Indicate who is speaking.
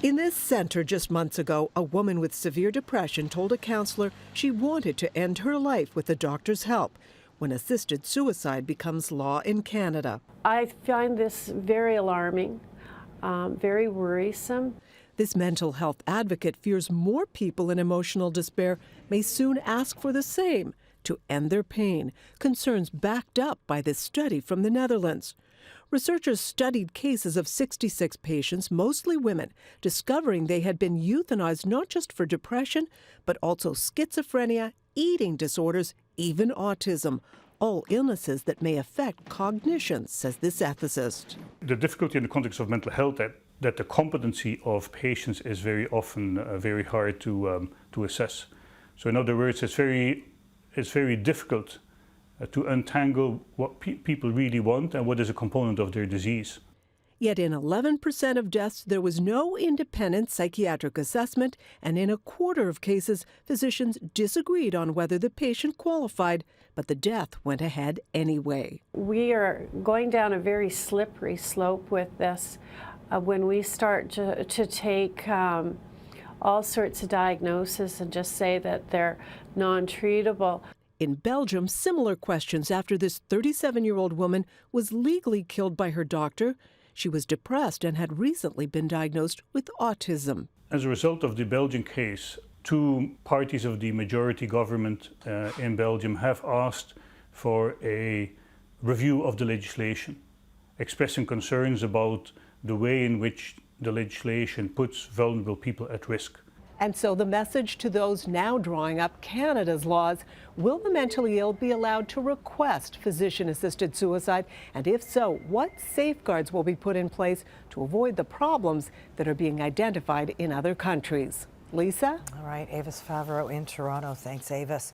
Speaker 1: In this center just months ago, a woman with severe depression told a counselor she wanted to end her life with a doctor's help when assisted suicide becomes law in Canada.
Speaker 2: I find this very alarming, very worrisome.
Speaker 1: This mental health advocate fears more people in emotional despair may soon ask for the same to end their pain, concerns backed up by this study from the Netherlands. Researchers studied cases of 66 patients, mostly women, discovering they had been euthanized not just for depression, but also schizophrenia, eating disorders, even autism, all illnesses that may affect cognition, says this ethicist.
Speaker 3: The difficulty in the context of mental health that the competency of patients is very often very hard to assess. So in other words, it's very difficult to untangle what people really want and what is a component of their disease.
Speaker 1: Yet in 11% of deaths, there was no independent psychiatric assessment, and in a quarter of cases, physicians disagreed on whether the patient qualified, but the death went ahead anyway.
Speaker 2: We are going down a very slippery slope with this when we start to take all sorts of diagnoses and just say that they're non-treatable.
Speaker 1: In Belgium, similar questions after this 37-year-old woman was legally killed by her doctor. She was depressed and had recently been diagnosed with autism.
Speaker 3: As a result of the Belgian case, two parties of the majority government in Belgium have asked for a review of the legislation, expressing concerns about the way in which the legislation puts vulnerable people at risk.
Speaker 1: And so the message to those now drawing up Canada's laws: will the mentally ill be allowed to request physician-assisted suicide? And if so, what safeguards will be put in place to avoid the problems that are being identified in other countries? Lisa?
Speaker 4: All right, Avis Favaro in Toronto. Thanks, Avis.